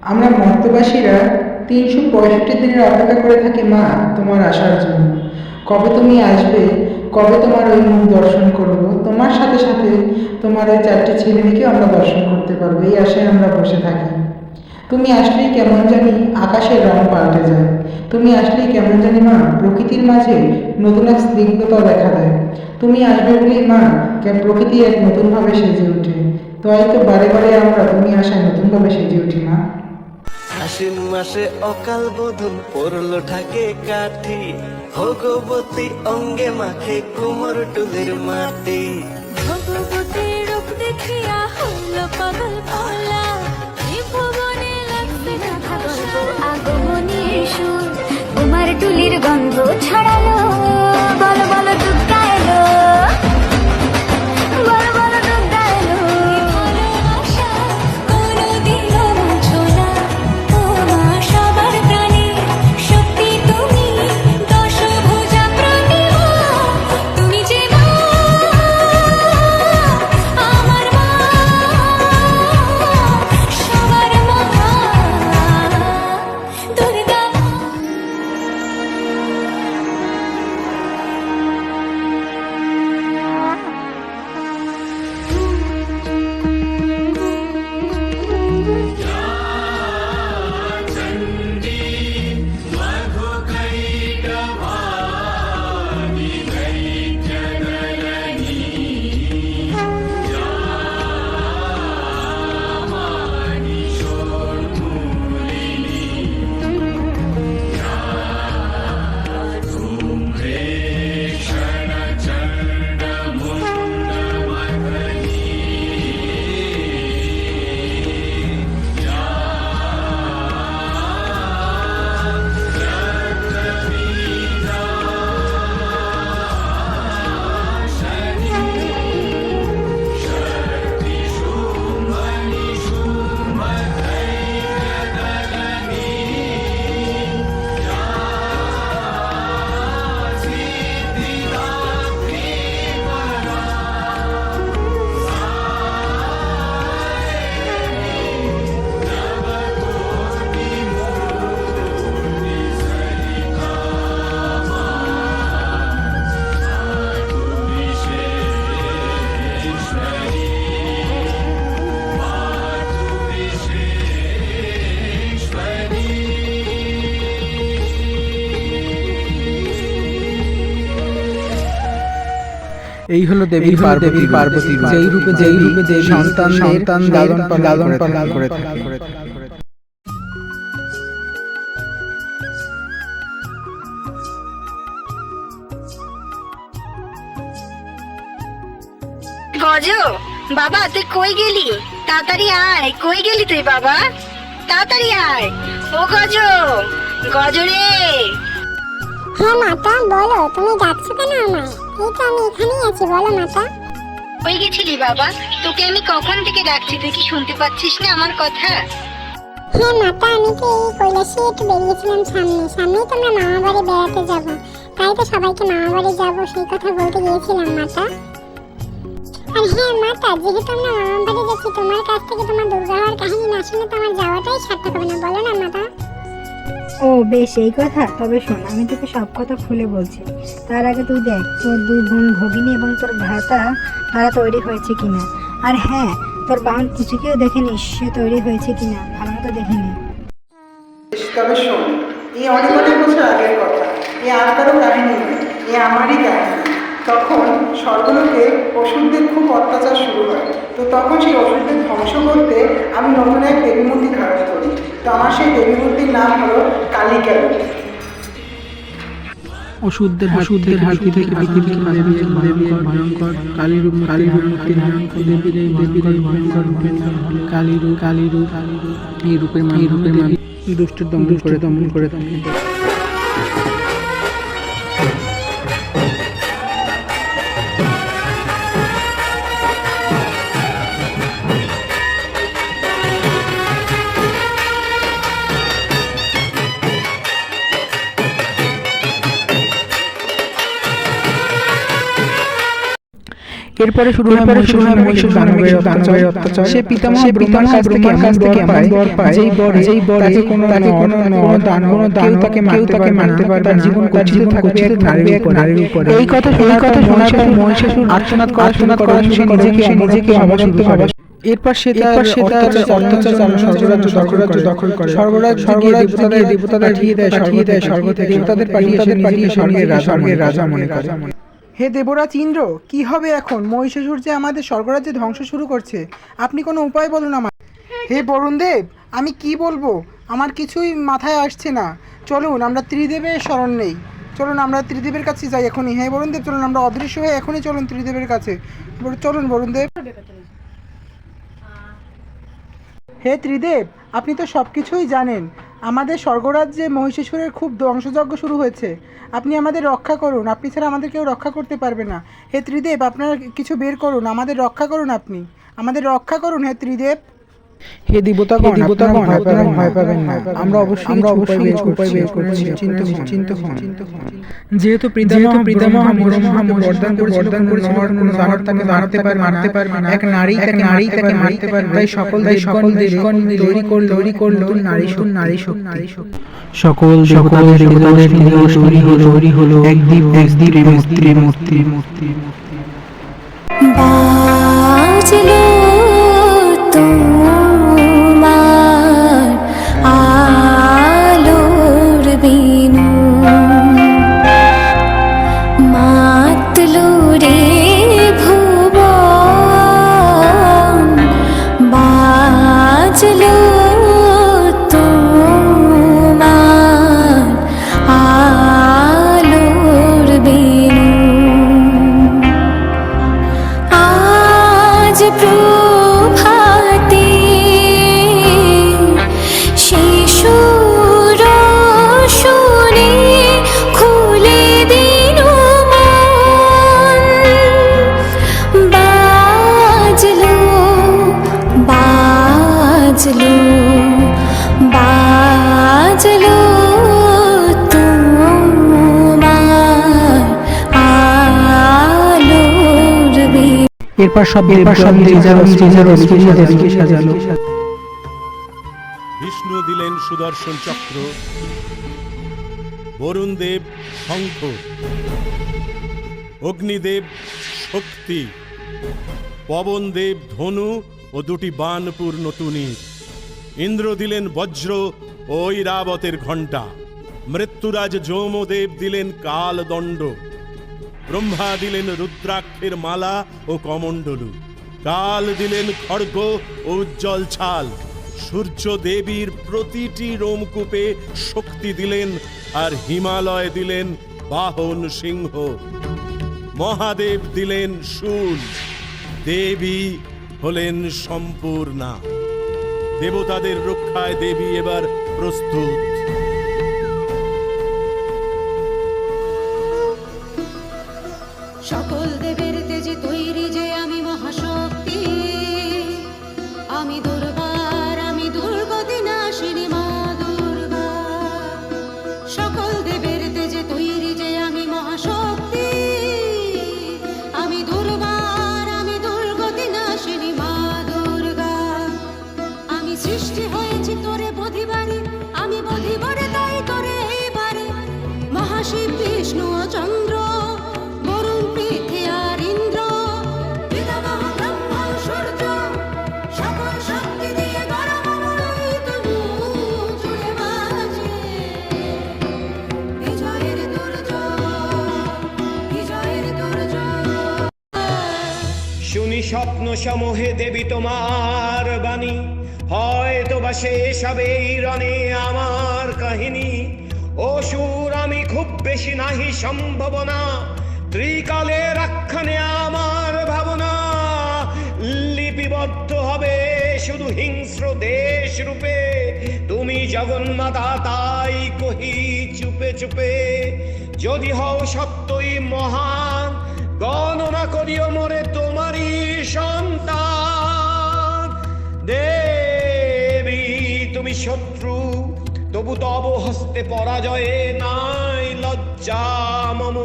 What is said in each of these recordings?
আমরা মর্তবাসীরা ৩৬৫ দিনের অপেক্ষা করে থাকি মা তোমার আসার জন্য। কবে তুমি আসবে, কবে তোমার ওই মুখ দর্শন করব, তোমার সাথে সাথে তোমার ওই 4টি ছেলে মেয়েকেও আমরা দর্শন করতে পারবো, এই আশায় আমরা বসে থাকি। তুমি আসলেই কেমন জানি আকাশের রং পাল্টে যায়। তুমি আসলেই কেমন জানি মা প্রকৃতির মাঝে নতুন এক স্নিগ্ধতা দেখা দেয়। তুমি আসবে বলেই মা প্রকৃতি এক নতুনভাবে সেজে ওঠে। তাই তো বারে বারে আমরা তুমি আসায় নতুনভাবে সেজে উঠি মা। আশ্বিন মাসে অকাল বোধন পড়ল ঢাকে কাঠি, ভগবতী অঙ্গে মাখে কোমর টুলির মাটি। ভগবতীর রূপ দেখিয়া হইল পাগল ভোলা, ত্রিভুবনে লাগছে গাথা গল্প আগমনীর সুর। তোমার টুলির গন্ধ ছড়ালো, বলো বলো দুর্গা এলো, বলো বলো দুর্গা এলো। ভালোবাসা কোনোদিনও মুছো না, ও মা সবার প্রাণে, সত্যি তুমি দশভুজা প্রতিমা। তুমি যে মা, আমার মা, সবার মা, দুর্গা মা। এই হলো দেবী পার্বতী যেই রূপে সন্তান লালন পালন করে থাকে। গজ, বাবা তুই কই গেলি? তাড়াতাড়ি আয়, কই গেলি তুই বাবা? তাড়াতাড়ি আয়, ও গজ, গজ রে। হ্যাঁ মাতা বলো, তুমি ডাকছো কেন আমায়? এই তো আমি এখানেই আছি, বলো মাতা। কই গেছিলি বাবা? তোকে আমি কখন থেকে ডাকছি, তুই কি শুনতে পাচ্ছিস না আমার কথা? হ্যাঁ মাতা, আমি তো এই কৈলাসে একটু বেরিয়েছিলাম, সামনেই তো আমরা মামা বাড়ি বেড়াতে যাব, তাই তো সবাইকে মামা বাড়ি যাবো সেই কথা বলতে গিয়েছিলাম মাতা। আর হ্যাঁ মাতা, যেহেতু আমরা মামা বাড়ি যাচ্ছি, তোমার কাছ থেকে তোমার দুর্গা হওয়ার কাহিনী না শুনে তো আমার যাওয়াটাই সার্থক হবে না, বলো না মাতা। ও বেশ, এই কথা। তবে শোন, আমি তোকে সব কথা খুলে বলছি। তার আগে তুই দেখ তোর দুই বোন ভগিনী এবং তোর ভ্রাতা তারা তৈরি হয়েছে কিনা। আর হ্যাঁ, তোর বাহন কুচিকেও দেখে নিস, সে তৈরি হয়েছে কিনা, ভালো মতো দেখে নে। তবে শোন, এই অনেক বছর আগের কথা, এ আর কারো কাহিনী নয়, এ আমারই কাহিনী। তখন স্বর্গলোকে অসুরদের খুব অত্যাচার শুরু হয়। তো তখন সেই অসুরদের ধ্বংস করতে আমি নতুন এক দেবী মূর্তি ধারণ করি। তো আমার সেই দেবী মূর্তির নাম হলো কালিকা। অসুরদের হাত থেকে ভয়ঙ্কর কালীরূপ মূর্তি ধারণ করে দেবীর এই ভয়ঙ্কর কালীরূপ এই রূপের দেবী দুষ্টের দমন করে থাকে। এরপরে শুরু হয় মহিষাসুর দানবের অত্যাচার। সে পিতামহ ব্রহ্মার কাছ থেকে এমন বর পায় যেই বর তাকে কোনো দানব তাকে মারতে পারবে তার জীবন থাকবে এক নারীর উপরে। এই কথা শোনার পর মহিষাসুর আর্তনাদ করা শুনে নিজেকে অবরুদ্ধ ভাবে। এরপর সে তার অত্যাচার স্বর্গরাজ্য দখল করে। স্বর্গরাজ্য দেবতাদের পাঠিয়ে দেয় স্বর্গ থেকে। দেবতাদের পাঠিয়ে স্বর্গের রাজা মনে করে। হে দেবরাজ ইন্দ্র, কি হবে এখন? মহিষাসুর যে আমাদের স্বর্গরাজ্যে ধ্বংস শুরু করছে, আপনি কোনো উপায় বলুন আমার। হে বরুণদেব, আমি কি বলবো, আমার কিছুই মাথায় আসছে না। চলুন আমরা ত্রিদেবের শরণ নেই, চলুন আমরা ত্রিদেবের কাছে যাই এখনই। হে বরুণদেব, চলুন আমরা অদৃশ্য হয়ে এখনই চলুন ত্রিদেবের কাছে। চলুন বরুণদেব। হে ত্রিদেব, আপনি তো সব কিছুই জানেন। আমাদের স্বর্গরাজ্যে মহিষাসুরের খুব ধ্বংসযজ্ঞ শুরু হয়েছে। আপনি আমাদের রক্ষা করুন, আপনি ছাড়া আমাদের কেউ রক্ষা করতে পারবে না। হে ত্রিদেব, আপনারা কিছু বের করুন, আমাদের রক্ষা করুন, আপনি আমাদের রক্ষা করুন হে ত্রিদেব। হে দেবতাগণ, ভয় পাবেন না, আমরা অবশ্যই উপায় বের করছি, চিন্তা হন। যেহেতু পিতামহ বরদান করেছিল কোনো দানব তাকে মারতে পারবে না, এক নারী তাকে মারতে পারবে। তাই সকল দেবগণ তৈরি করল নারী শক্তি। সকল দেবতাদের তৈরি হলো এক দিব্য মূর্তি। বাজলো তোমার আলোর বিনু, মাতলো রে ভুবন, বাজলো তোমার আলোর বিনু। আজ প্রভাতে শিশুর শুনে খুলে দিল মন, বাজলো বাজলো বাজলো তোমার আলোর বিনু। এরপর সব দেবীকে সাজালো। বিষ্ণু দিলেন সুদর্শন চক্র, বরুণ দেব শঙ্খ, অগ্নিদেব শক্তি, পবন দেব ধনু ও দুটি বানপূর্ণ তুনি, ইন্দ্র দিলেন বজ্র ও ঐরাবতের ঘণ্টা, মৃত্যুরাজ যৌমদেব দিলেন কালদণ্ড, ব্রহ্মা দিলেন রুদ্রাক্ষের মালা ও কমণ্ডলু, কাল দিলেন খড়গ ও উজ্জ্বল ছাল, সূর্য দেবীর প্রতিটি রোমকূপে শক্তি দিলেন, আর হিমালয় দিলেন বাহন সিংহ, মহাদেব দিলেন শূল, দেবী হলেন সম্পূর্ণা। দেবতাদের রক্ষায় দেবী এবার প্রস্তুত। সকল দেবের তেজে তৈরি যে আমি মহাশক্তি, আমি দুর্বার, আমি দুর্গতি নাশিনী মা দুর্গা। সকল দেবের তেজে তৈরি যে আমি মহাশক্তি, আমি দুর্বার, আমি দুর্গতি নাশিনী মা দুর্গা। আমি সৃষ্টি হয়েছি তোরে বধিবারে, আমি বধিবারে তাই তোরে এইবারে। মহাশিব বিষ্ণু ও চন্দ্র, বরুণ পৃথ্বী আর ইন্দ্র, পিতামহ ব্রহ্মা ও সূর্য, সকল শক্তি দিয়ে গরমময় তনু জুড়ে বাজে বিজয়ের দুর্য। শুনি স্বপ্ন সমূহে দেবী তোমার বাণী, হয়তো বা শেষ হবে এই রণে আমার কাহিনী। অসুর আমি খুব বেশি নাহি সম্ভাবনা, ত্রিকালের আখ্যানে আমার ভাবনা। লিপিবদ্ধ হবে শুধু হিংস্র দেশ রূপে, তুমি জগন্মাতা তাই কহি চুপে চুপে। যদি হও সত্যই মহান, গণনা করিও মোরে তোমারই সন্তান। দেবী তুমি শত্রু, তবু তব হস্তে পরাজয়ে নাই লজ্জা মম।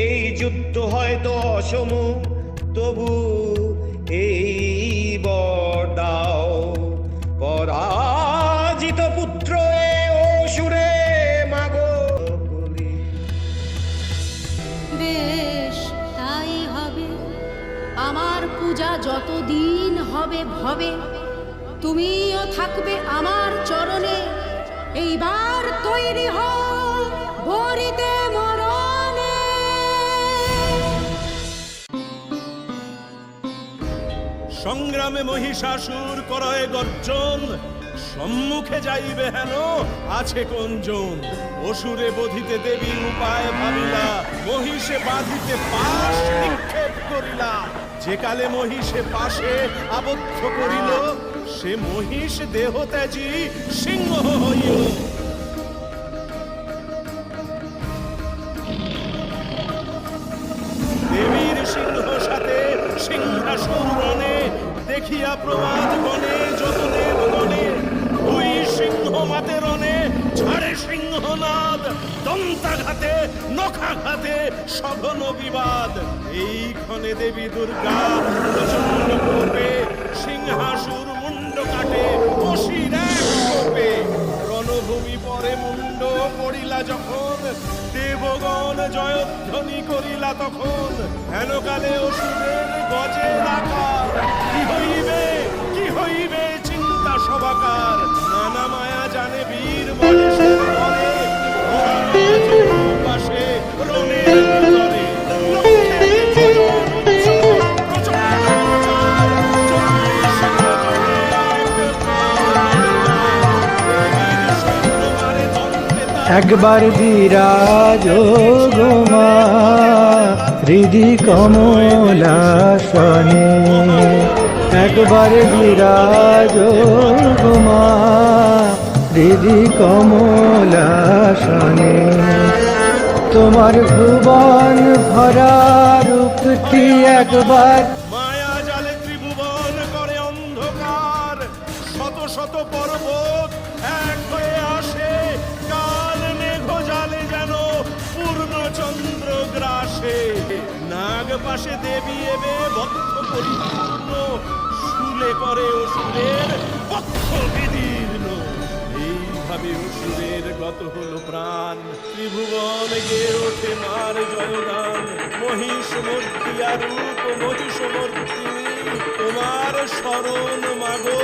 এই যুদ্ধ হয়তো অসম, তবু এই বর দাও, পরাজিত পুত্র এ অসুরে মাগো বলি। বেশ তাই হবে, আমার পূজা যতদিন হবে ভবে, তুমিও থাকবে আমার চরণে। এইবার তৈরি হও বরিতে মরণে। সংগ্রামে মহিষাসুর করয় গর্জন, সম্মুখে যাইবে হেন আছে কোনজন। অসুরে বধিতে দেবী উপায় ভাবিলা, মহিষে বাঁধিতে পাশ নিক্ষেপ করিলা। যে কালে মহিষে পাশে আবদ্ধ করিল, সে মহিষ দেহ ত্যাজি সিংহ হইল। দেবীর সিংহ সাথে সিংহাসন রণে, দেখিয়া প্রমাদ বনে যতনের গণে। দুই সিংহ মাতে রণে ছাড়ে সিংহনাদ, দন্তাঘাতে নখাঘাতে সঘন বিবাদ। এই ক্ষণে দেবী দুর্গা প্রচন্ড কোপে, সিংহাসুর মুন্ড কাটে অসির এক কোপে। রণভূমি পরে মুন্ড পড়িলা যখন, দেবগণ জয়ধ্বনি করিলা তখন। হেনকালে অসুরের গজে আকার, কি হইবে কি হইবে চিন্তা সবাকার। নানা মায়া জানে বীর মহেশের ঘরে, পাশে রণের ভিতরে। লক্ষ্যে যোজন প্রচণ্ড প্রচার, 40 যোজনে একবার বিরাজ গো মা হৃদি কমলাসনে, একবার বিরাজ গো মা হৃদি কমলাসনে। তোমার ভুবন ভরা রূপটি একবার মায়া জালে ত্রিভুবন করে অন্ধকার। শত শত পর্বত এক হয়ে আসে, কাল মেঘ জালে যেন পূর্ণচন্দ্র গ্রাসে। নাগ পাশে দেবী এবে বদ্ধ পরিপূর্ণ, শুলে করে অসুরের পক্ষ বিদীর্ণ। এইভাবে অসুরের গত হলো প্রাণ, ত্রিভুবন গে ওঠে মার জয়গান। মহিষ মূর্তিয়া রূপ মহিষমর্দিনী, তোমার শরণ মাগো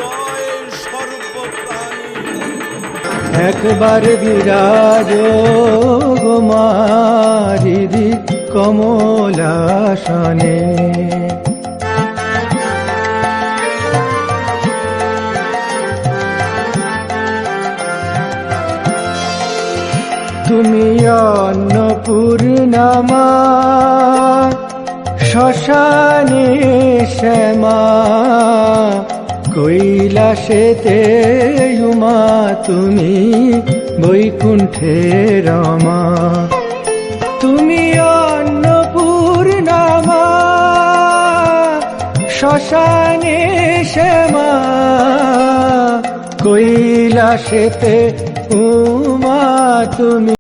নয় সর্বপ্রাণী। একবার বিরাজ গো মা হৃদি কমলাসনে। তুমি অন্নপূর্ণামা শ্মশানে শ্যামা, কৈলাসেতে উমা তুমি বৈকুণ্ঠে রমা। তুমি অন্নপূর্ণামা শ্মশানে শ্যামা, কৈলাসেতে উমা তুমি